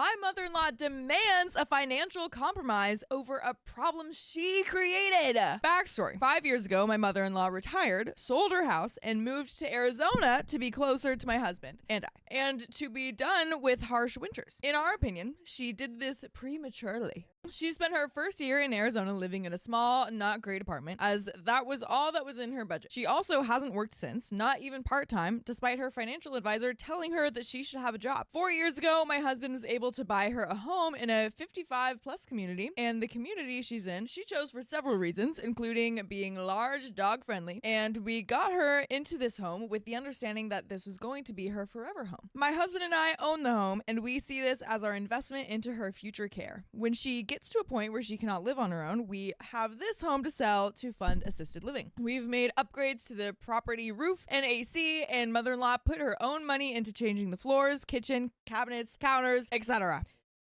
my mother-in-law demands a financial compromise over a problem she created. Backstory. 5 years ago, my mother-in-law retired, sold her house, and moved to Arizona to be closer to my husband and I, and to be done with harsh winters. In our opinion, she did this prematurely. She spent her first year in Arizona living in a small, not great apartment, as that was all that was in her budget. She also hasn't worked since, not even part-time, despite her financial advisor telling her that she should have a job. 4 years ago, my husband was able to buy her a home in a 55-plus community, and the community she's in, she chose for several reasons, including being large, dog-friendly, and we got her into this home with the understanding that this was going to be her forever home. My husband and I own the home, and we see this as our investment into her future care. When she gets to a point where she cannot live on her own, we have this home to sell to fund assisted living. We've made upgrades to the property roof and AC, and mother-in-law put her own money into changing the floors, kitchen, cabinets, counters, etc.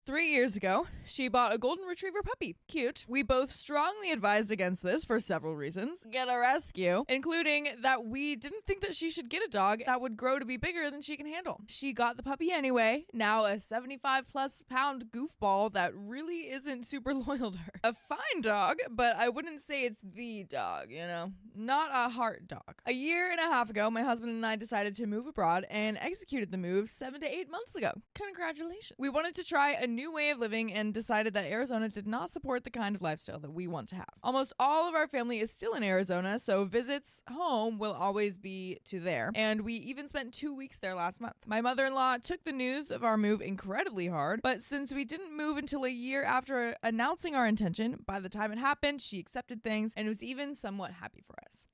3 years ago, she bought a golden retriever puppy. Cute. We both strongly advised against this for several reasons. Get a rescue, including that we didn't think that she should get a dog that would grow to be bigger than she can handle. She got the puppy anyway, now a 75-plus pound goofball that really isn't super loyal to her. A fine dog, but I wouldn't say it's the dog, you know? Not a heart dog. A year and a half ago, my husband and I decided to move abroad and executed the move 7 to 8 months ago. Congratulations. We wanted to try a new way of living and decided that Arizona did not support the kind of lifestyle that we want to have. Almost all of our family is still in Arizona, so visits home will always be to there. And we even spent 2 weeks there last month. My mother-in-law took the news of our move incredibly hard, but since we didn't move until a year after announcing our intention, by the time it happened, she accepted things and was even somewhat happy for us.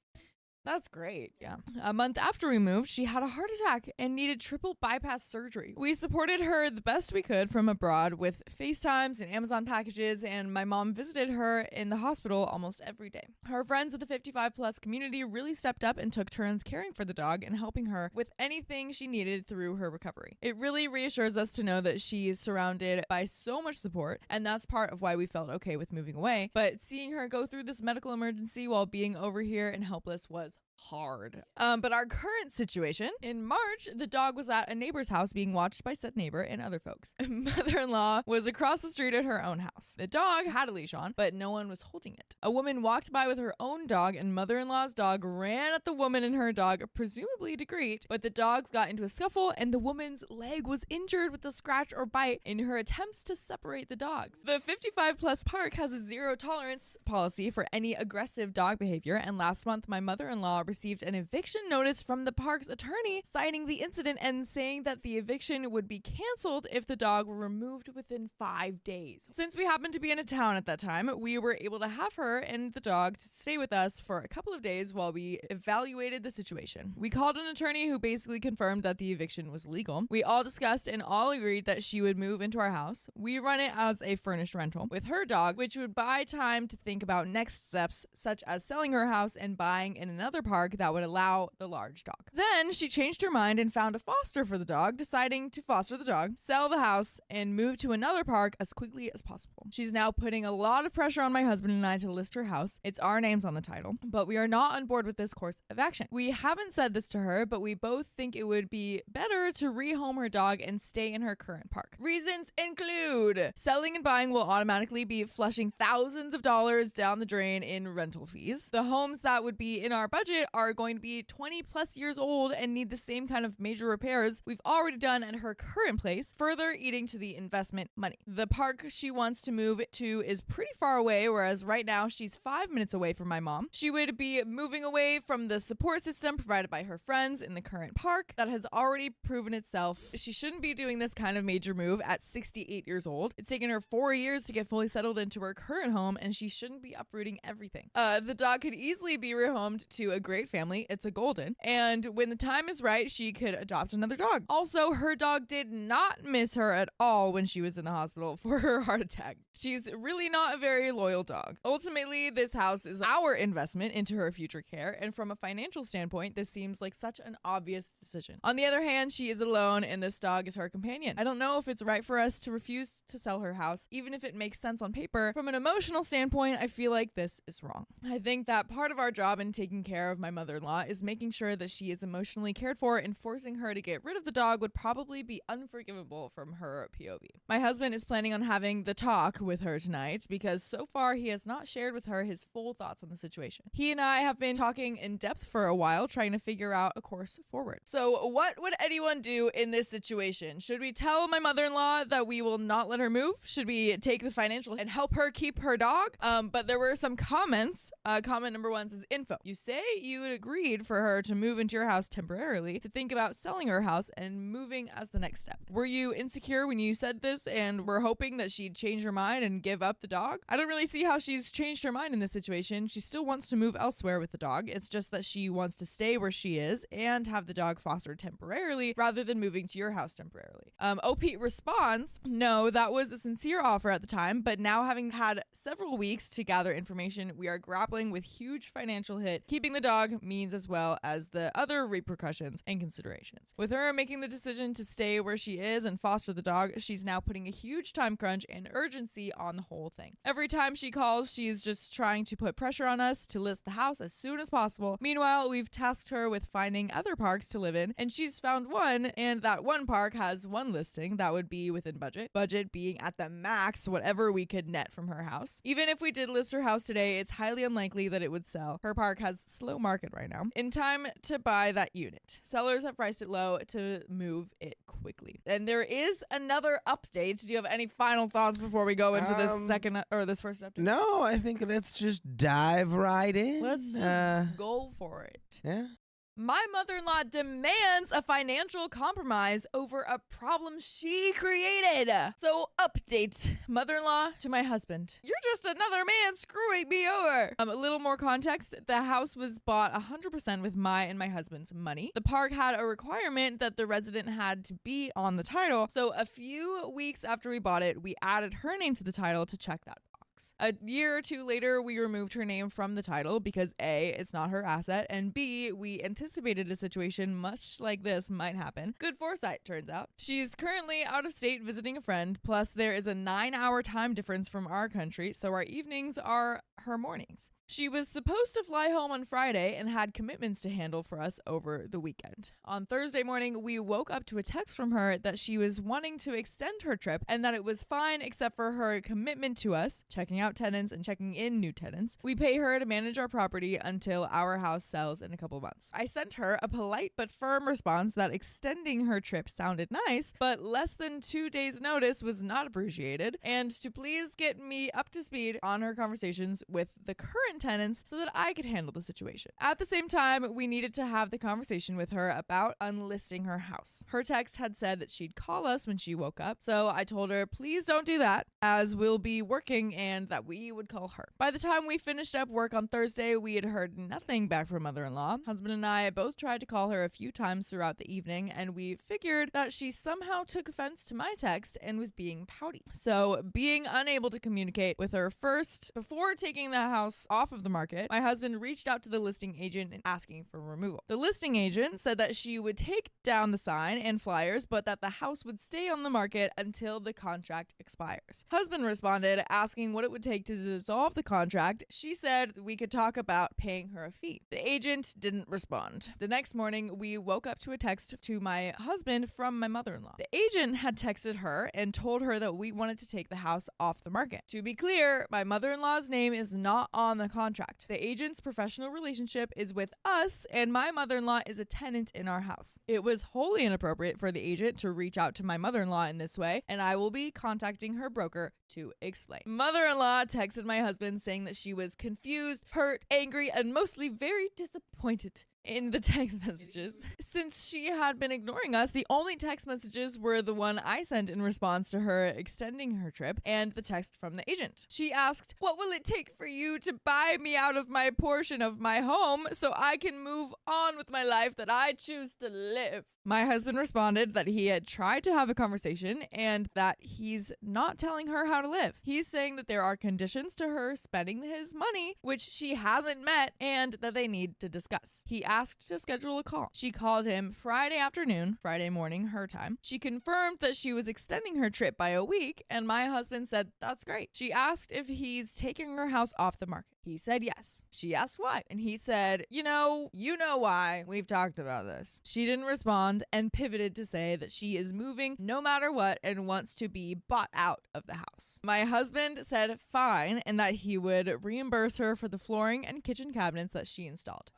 That's great, yeah. A month after we moved, she had a heart attack and needed triple bypass surgery. We supported her the best we could from abroad with FaceTimes and Amazon packages, and my mom visited her in the hospital almost every day. Her friends at the 55-plus community really stepped up and took turns caring for the dog and helping her with anything she needed through her recovery. It really reassures us to know that she is surrounded by so much support, and that's part of why we felt okay with moving away. But seeing her go through this medical emergency while being over here and helpless was hard. But our current situation, in March, the dog was at a neighbor's house being watched by said neighbor and other folks. Mother-in-law was across the street at her own house. The dog had a leash on, but no one was holding it. A woman walked by with her own dog, and mother-in-law's dog ran at the woman and her dog, presumably to greet, but the dogs got into a scuffle and the woman's leg was injured with a scratch or bite in her attempts to separate the dogs. The 55-plus park has a zero tolerance policy for any aggressive dog behavior, and last month my mother-in-law received an eviction notice from the park's attorney citing the incident and saying that the eviction would be canceled if the dog were removed within 5 days. Since we happened to be in a town at that time, we were able to have her and the dog to stay with us for a couple of days while we evaluated the situation. We called an attorney who basically confirmed that the eviction was legal. We all discussed and all agreed that she would move into our house. We run it as a furnished rental with her dog, which would buy time to think about next steps, such as selling her house and buying in another park that would allow the large dog. Then she changed her mind and found a foster for the dog, deciding to foster the dog, sell the house, and move to another park as quickly as possible. She's now putting a lot of pressure on my husband and I to list her house. It's our names on the title, but we are not on board with this course of action. We haven't said this to her, but we both think it would be better to rehome her dog and stay in her current park. Reasons include selling and buying will automatically be flushing thousands of dollars down the drain in rental fees. The homes that would be in our budget are going to be 20 plus years old and need the same kind of major repairs we've already done at her current place, further eating to the investment money. The park she wants to move to is pretty far away, whereas right now she's 5 minutes away from my mom. She would be moving away from the support system provided by her friends in the current park that has already proven itself. She shouldn't be doing this kind of major move at 68 years old. It's taken her 4 years to get fully settled into her current home, and she shouldn't be uprooting everything. The dog could easily be rehomed to a great family. It's a golden, and when the time is right, she could adopt another dog. Also, her dog did not miss her at all when she was in the hospital for her heart attack. She's really not a very loyal dog. Ultimately, this house is our investment into her future care, and from a financial standpoint, this seems like such an obvious decision. On the other hand, she is alone, and this dog is her companion. I don't know if it's right for us to refuse to sell her house, even if it makes sense on paper. From an emotional standpoint, I feel like this is wrong. I think that part of our job in taking care of my mother-in-law is making sure that she is emotionally cared for, and forcing her to get rid of the dog would probably be unforgivable from her POV. My husband is planning on having the talk with her tonight because so far he has not shared with her his full thoughts on the situation. He and I have been talking in depth for a while, trying to figure out a course forward. So what would anyone do in this situation? Should we tell my mother-in-law that we will not let her move? Should we take the financial and help her keep her dog? But there were some comments. Comment number 1 says, info. You say you had agreed for her to move into your house temporarily, to think about selling her house and moving as the next step. Were you insecure when you said this and were hoping that she'd change her mind and give up the dog? I don't really see how she's changed her mind in this situation. She still wants to move elsewhere with the dog. It's just that she wants to stay where she is and have the dog fostered temporarily rather than moving to your house temporarily. OP responds, no, that was a sincere offer at the time, but now having had several weeks to gather information, we are grappling with huge financial hit. Keeping the dog means as well as the other repercussions and considerations. With her making the decision to stay where she is and foster the dog, she's now putting a huge time crunch and urgency on the whole thing. Every time she calls, she's just trying to put pressure on us to list the house as soon as possible. Meanwhile, we've tasked her with finding other parks to live in, and she's found one, and that one park has one listing that would be within budget. Budget being at the max whatever we could net from her house. Even if we did list her house today, it's highly unlikely that it would sell. Her park has slow market right now. In time to buy that unit. Sellers have priced it low to move it quickly. And there is another update. Do you have any final thoughts before we go into this first update? No, I think let's just dive right in. Let's just go for it. Yeah. My mother-in-law demands a financial compromise over a problem she created. So, update. Mother-in-law to my husband. You're just another man screwing me over. A little more context. The house was bought 100% with my and my husband's money. The park had a requirement that the resident had to be on the title. So, a few weeks after we bought it, we added her name to the title to check that box. A year or two later, we removed her name from the title because A, it's not her asset, and B, we anticipated a situation much like this might happen. Good foresight, turns out. She's currently out of state visiting a friend, plus there is a 9-hour time difference from our country, so our evenings are her mornings. She was supposed to fly home on Friday and had commitments to handle for us over the weekend. On Thursday morning, we woke up to a text from her that she was wanting to extend her trip and that it was fine except for her commitment to us, checking out tenants and checking in new tenants. We pay her to manage our property until our house sells in a couple months. I sent her a polite but firm response that extending her trip sounded nice, but less than 2 days' notice was not appreciated, and to please get me up to speed on her conversations with the current tenants so that I could handle the situation. At the same time, we needed to have the conversation with her about unlisting her house. Her text had said that she'd call us when she woke up, so I told her, please don't do that, as we'll be working and that we would call her. By the time we finished up work on Thursday, we had heard nothing back from mother-in-law. Husband and I both tried to call her a few times throughout the evening, and we figured that she somehow took offense to my text and was being pouty. So, being unable to communicate with her first before taking the house off of the market, my husband reached out to the listing agent and asking for removal. The listing agent said that she would take down the sign and flyers, but that the house would stay on the market until the contract expires. Husband responded asking what it would take to dissolve the contract. She said we could talk about paying her a fee. The agent didn't respond. The next morning, we woke up to a text to my husband from my mother-in-law. The agent had texted her and told her that we wanted to take the house off the market. To be clear, my mother-in-law's name is not on the contract. The agent's professional relationship is with us, and my mother-in-law is a tenant in our house. It was wholly inappropriate for the agent to reach out to my mother-in-law in this way, and I will be contacting her broker to explain. Mother-in-law texted my husband saying that she was confused, hurt, angry, and mostly very disappointed in the text messages. Since she had been ignoring us, the only text messages were the one I sent in response to her extending her trip and the text from the agent. She asked, what will it take for you to buy me out of my portion of my home so I can move on with my life that I choose to live? My husband responded that he had tried to have a conversation and that he's not telling her how to live. He's saying that there are conditions to her spending his money, which she hasn't met, and that they need to discuss. He asked to schedule a call. She called him Friday afternoon, Friday morning, her time. She confirmed that she was extending her trip by a week, and my husband said, that's great. She asked if he's taking her house off the market. He said yes. She asked why, and he said, you know why. We've talked about this. She didn't respond and pivoted to say that she is moving no matter what and wants to be bought out of the house. My husband said fine and that he would reimburse her for the flooring and kitchen cabinets that she installed.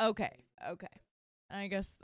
Okay. I guess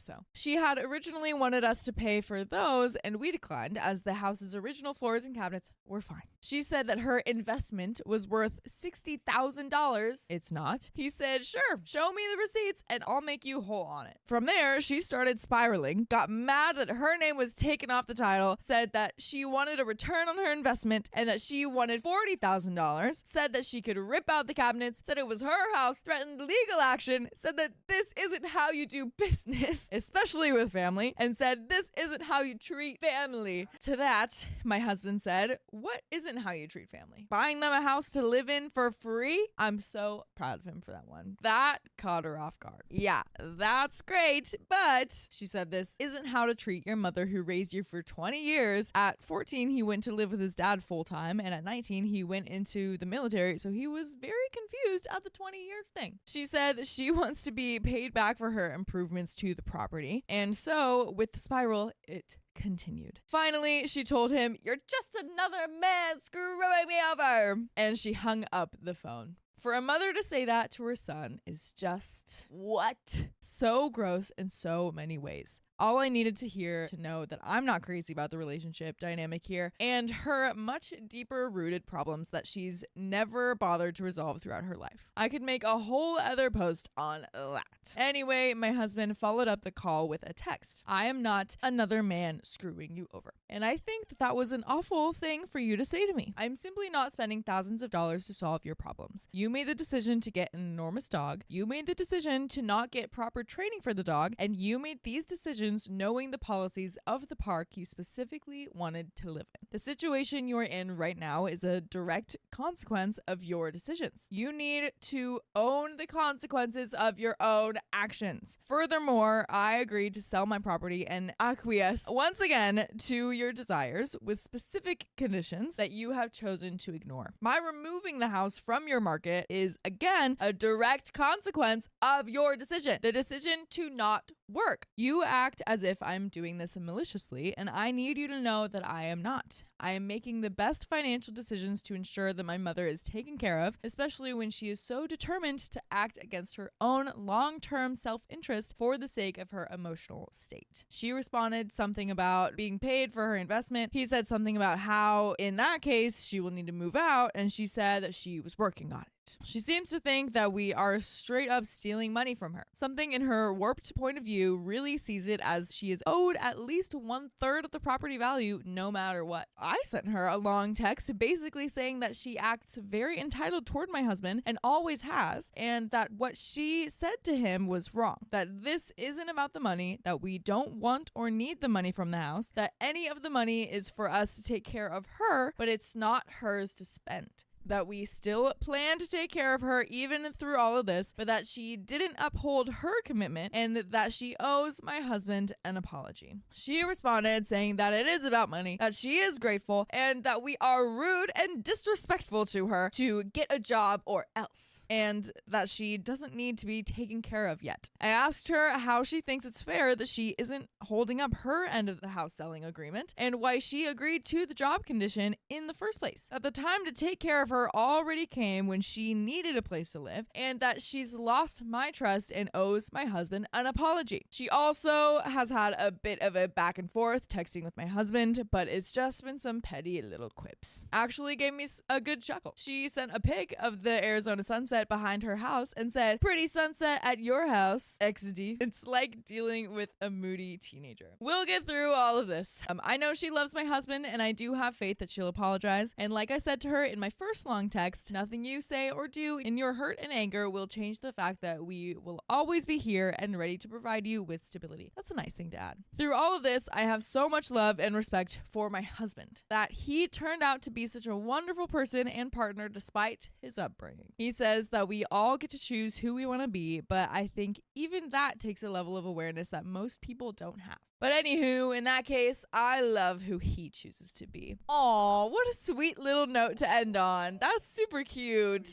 so. She had originally wanted us to pay for those, and we declined as the house's original floors and cabinets were fine. She said that her investment was worth $60,000. It's not. He said, sure, show me the receipts and I'll make you whole on it. From there, she started spiraling, got mad that her name was taken off the title, said that she wanted a return on her investment and that she wanted $40,000, said that she could rip out the cabinets, said it was her house, threatened legal action, said that this isn't how you do business, especially with family, and said this isn't how you treat family. To that, my husband said, what isn't how you treat family? Buying them a house to live in for free? I'm so proud of him for that one. That caught her off guard. Yeah, that's great, but she said this isn't how to treat your mother who raised you for 20 years. At 14, he went to live with his dad full time, and at 19, he went into the military, so he was very confused at the 20 years thing. She said she wants to be paid back for her improvements to the property, and so with the spiral, it continued. Finally, she told him, you're just another man screwing me over, and she hung up the phone. For a mother to say that to her son is just, what? So gross in so many ways. All I needed to hear to know that I'm not crazy about the relationship dynamic here and her much deeper rooted problems that she's never bothered to resolve throughout her life. I could make a whole other post on that. Anyway, my husband followed up the call with a text. I am not another man screwing you over. And I think that was an awful thing for you to say to me. I'm simply not spending thousands of dollars to solve your problems. You made the decision to get an enormous dog. You made the decision to not get proper training for the dog. And you made these decisions knowing the policies of the park you specifically wanted to live in. The situation you're in right now is a direct consequence of your decisions. You need to own the consequences of your own actions. Furthermore, I agreed to sell my property and acquiesce once again to your desires with specific conditions that you have chosen to ignore. My removing the house from your market is again a direct consequence of your decision. The decision to not work. You act as if I'm doing this maliciously, and I need you to know that I am not. I am making the best financial decisions to ensure that my mother is taken care of, especially when she is so determined to act against her own long-term self-interest for the sake of her emotional state. She responded something about being paid for her investment. He said something about how, in that case, she will need to move out, and she said that she was working on it. She seems to think that we are straight up stealing money from her. Something in her warped point of view really sees it as she is owed at least 1/3 of the property value no matter what. I sent her a long text basically saying that she acts very entitled toward my husband and always has, and that what she said to him was wrong. That this isn't about the money, that we don't want or need the money from the house, that any of the money is for us to take care of her, but it's not hers to spend. That we still plan to take care of her even through all of this, but that she didn't uphold her commitment and that she owes my husband an apology. She responded saying that it is about money, that she is grateful, and that we are rude and disrespectful to her to get a job or else, and that she doesn't need to be taken care of yet. I asked her how she thinks it's fair that she isn't holding up her end of the house selling agreement and why she agreed to the job condition in the first place. At the time to take care of her already came when she needed a place to live, and that she's lost my trust and owes my husband an apology. She also has had a bit of a back and forth texting with my husband, but it's just been some petty little quips. Actually gave me a good chuckle. She sent a pic of the Arizona sunset behind her house and said, pretty sunset at your house, XD. It's like dealing with a moody teenager. We'll get through all of this. I know she loves my husband, and I do have faith that she'll apologize. And like I said to her in my first first long text, nothing you say or do in your hurt and anger will change the fact that we will always be here and ready to provide you with stability. That's a nice thing to add. Through all of this, I have so much love and respect for my husband, that he turned out to be such a wonderful person and partner despite his upbringing. He says that we all get to choose who we want to be, but I think even that takes a level of awareness that most people don't have. But anywho, in that case, I love who he chooses to be. Aw, what a sweet little note to end on. That's super cute.